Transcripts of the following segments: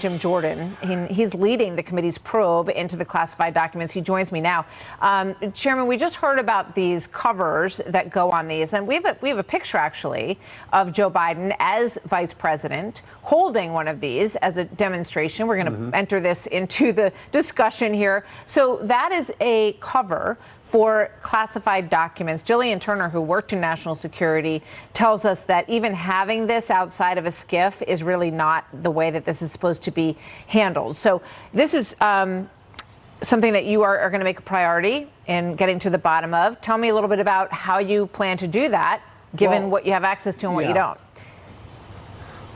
Jim Jordan. He's leading the committee's probe into the classified documents. He joins me now. Chairman, we just heard about these covers that go on these, and we have a picture, actually, of Joe Biden as vice president holding one of these as a demonstration. We're going to enter this into the discussion here. So that is a cover for classified documents. Jillian Turner, who worked in national security, tells us that even having this outside of a SCIF is really not the way that this is supposed to be handled. So this is something that you are going to make a priority in getting to the bottom of. Tell me a little bit about how you plan to do that, given what you have access to and what you don't.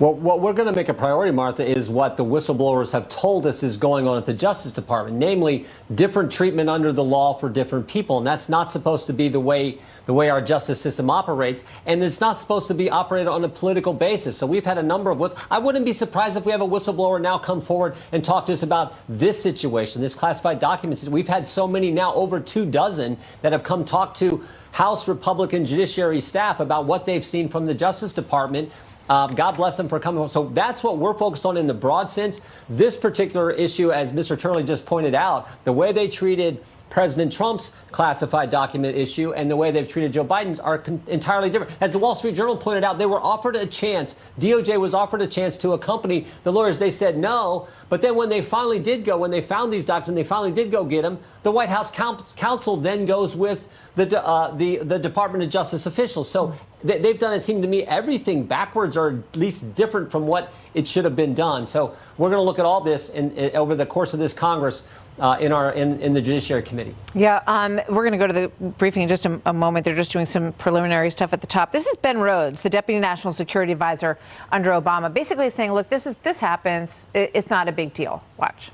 Well, what we're going to make a priority, Martha, is what the whistleblowers have told us is going on at the Justice Department, namely different treatment under the law for different people. And that's not supposed to be the way our justice system operates. And it's not supposed to be operated on a political basis. So we've had a number of I wouldn't be surprised if we have a whistleblower now come forward and talk to us about this situation, this classified documents. We've had so many now, over 24 that have come talk to House Republican judiciary staff about what they've seen from the Justice Department. God bless them for coming home. So that's what we're focused on in the broad sense. This particular issue, as Mr. Turley just pointed out, the way they treated President Trump's classified document issue and the way they've treated Joe Biden's are entirely different. As the Wall Street Journal pointed out, they were offered a chance. DOJ was offered a chance to accompany the lawyers. They said no. But then when they finally did go, when they found these documents, they finally did go get them. The White House counsel then goes with the Department of Justice officials. So they've done, it seemed to me, everything backwards or at least different from what it should have been done. So we're going to look at all this over the course of this Congress in the Judiciary Committee. Yeah, we're going to go to the briefing in just a moment. They're just doing some preliminary stuff at the top. This is Ben Rhodes, the Deputy National Security Advisor under Obama, basically saying, look, this happens. It's not a big deal. Watch.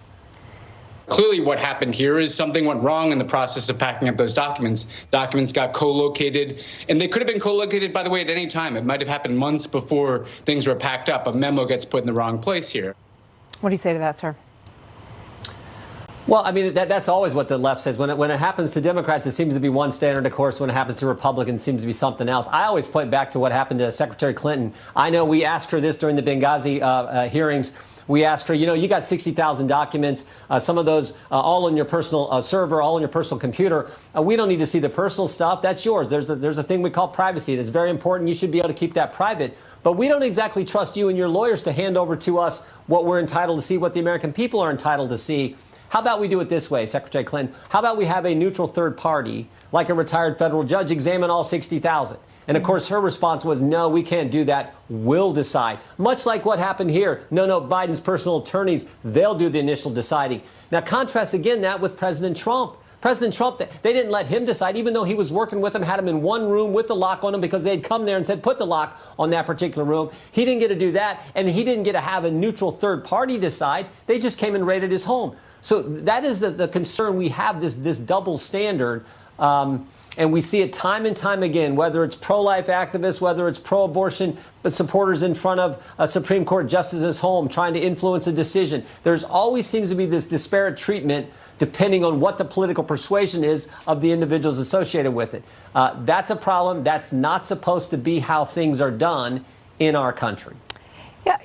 Clearly what happened here is something went wrong in the process of packing up those documents. Documents got co-located, and they could have been co-located, by the way, at any time. It might have happened months before things were packed up. A memo gets put in the wrong place here. What do you say to that, sir? Well, I mean, that's always what the left says. When it happens to Democrats, it seems to be one standard, of course. When it happens to Republicans, it seems to be something else. I always point back to what happened to Secretary Clinton. I know we asked her this during the Benghazi hearings. We asked her, you got 60,000 documents, some of those all on your personal server, all on your personal computer. We don't need to see the personal stuff. That's yours. There's a thing we call privacy. It's very important. You should be able to keep that private. But we don't exactly trust you and your lawyers to hand over to us what we're entitled to see, what the American people are entitled to see. How about we do it this way, Secretary Clinton? How about we have a neutral third party, like a retired federal judge, examine all 60,000? And, of course, her response was, no, we can't do that. We'll decide. Much like what happened here. No, Biden's personal attorneys, they'll do the initial deciding. Now, contrast again that with President Trump. President Trump, they didn't let him decide, even though he was working with them, had him in one room with the lock on him because they had come there and said, put the lock on that particular room. He didn't get to do that, and he didn't get to have a neutral third party decide. They just came and raided his home. So that is the concern we have, this double standard. And we see it time and time again, whether it's pro-life activists, whether it's pro-abortion supporters in front of a Supreme Court justice's home trying to influence a decision. There's always seems to be this disparate treatment depending on what the political persuasion is of the individuals associated with it. That's a problem. That's not supposed to be how things are done in our country. Yeah,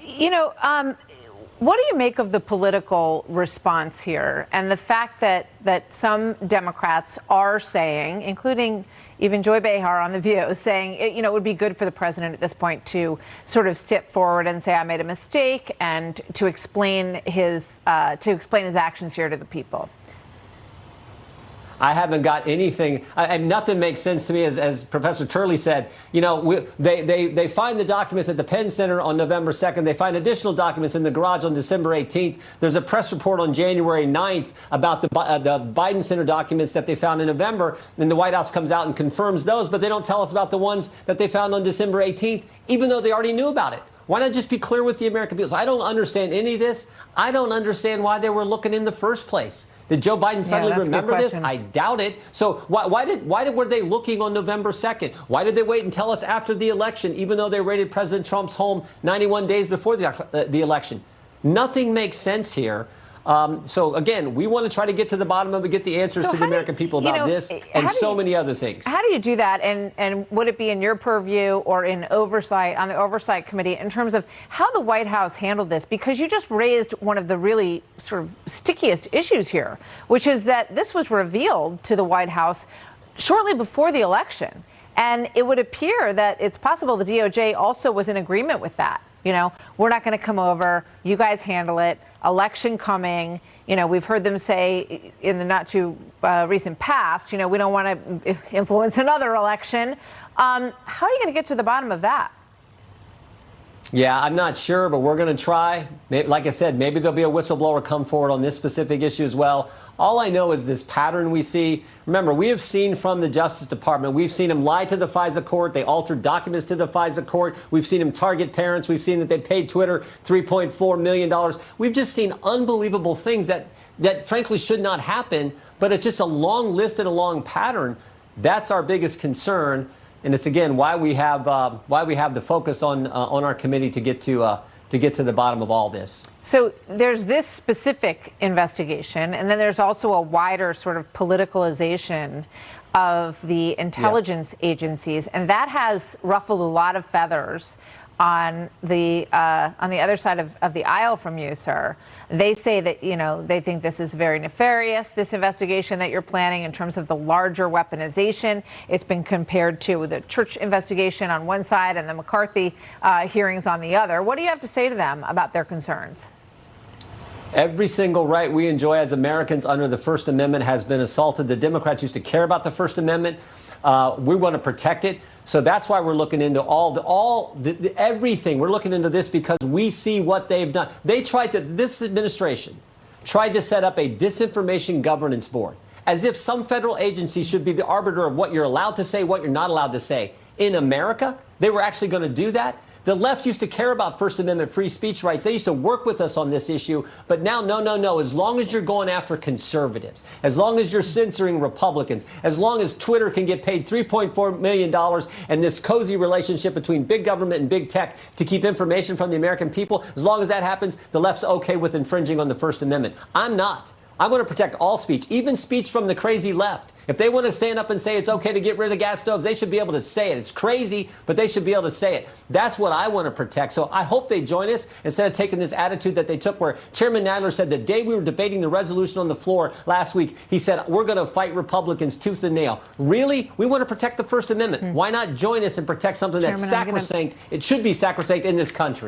what do you make of the political response here and the fact that some Democrats are saying, including even Joy Behar on The View, saying, it would be good for the president at this point to sort of step forward and say, I made a mistake, and to explain his actions here to the people? I haven't got anything, and nothing makes sense to me, as Professor Turley said. They find the documents at the Penn Center on November 2nd. They find additional documents in the garage on December 18th. There's a press report on January 9th about the Biden Center documents that they found in November. Then the White House comes out and confirms those, but they don't tell us about the ones that they found on December 18th, even though they already knew about it. Why not just be clear with the American people? So I don't understand any of this. I don't understand why they were looking in the first place. Did Joe Biden suddenly remember this? I doubt it. So why were they looking on November 2nd? Why did they wait and tell us after the election, even though they raided President Trump's home 91 days before the election? Nothing makes sense here. So again, we want to try to get to the bottom of it, get the answers to the American people about this and so many other things. How do you do that? And would it be in your purview or in oversight, on the oversight committee, in terms of how the White House handled this? Because you just raised one of the really sort of stickiest issues here, which is that this was revealed to the White House shortly before the election. And it would appear that it's possible the DOJ also was in agreement with that. You know, we're not going to come over. You guys handle it. Election coming. You know, we've heard them say in the not too recent past, you know, we don't want to influence another election. How are you going to get to the bottom of that? Yeah, I'm not sure, but we're going to try. Like I said, maybe there'll be a whistleblower come forward on this specific issue as well. All I know is this pattern we see. Remember, we have seen from the Justice Department, we've seen them lie to the FISA court. They altered documents to the FISA court. We've seen them target parents. We've seen that they paid Twitter $3.4 million. We've just seen unbelievable things that frankly should not happen, but it's just a long list and a long pattern. That's our biggest concern. And it's, again, why we have the focus on our committee to get to the bottom of all this. So there's this specific investigation, and then there's also a wider sort of politicalization of the intelligence agencies, and that has ruffled a lot of feathers on the other side of the aisle from you, sir. They say that, you know, they think this is very nefarious, this investigation that you're planning in terms of the larger weaponization. It's been compared to the church investigation on one side and the McCarthy hearings on the other. What do you have to say to them about their concerns? Every single right we enjoy as Americans under the First Amendment has been assaulted. The Democrats used to care about the First Amendment. We want to protect it. So that's why we're looking into everything. We're looking into this because we see what they've done. This administration tried to set up a disinformation governance board, as if some federal agency should be the arbiter of what you're allowed to say, what you're not allowed to say. In America, they were actually going to do that. The left used to care about First Amendment free speech rights. They used to work with us on this issue. But now, no. As long as you're going after conservatives, as long as you're censoring Republicans, as long as Twitter can get paid $3.4 million and this cozy relationship between big government and big tech to keep information from the American people, as long as that happens, the left's okay with infringing on the First Amendment. I'm not. I want to protect all speech, even speech from the crazy left. If they want to stand up and say it's okay to get rid of gas stoves, they should be able to say it. It's crazy, but they should be able to say it. That's what I want to protect. So I hope they join us instead of taking this attitude that they took where Chairman Nadler said the day we were debating the resolution on the floor last week, he said, we're going to fight Republicans tooth and nail. Really? We want to protect the First Amendment. Why not join us and protect something that's sacrosanct? It should be sacrosanct in this country.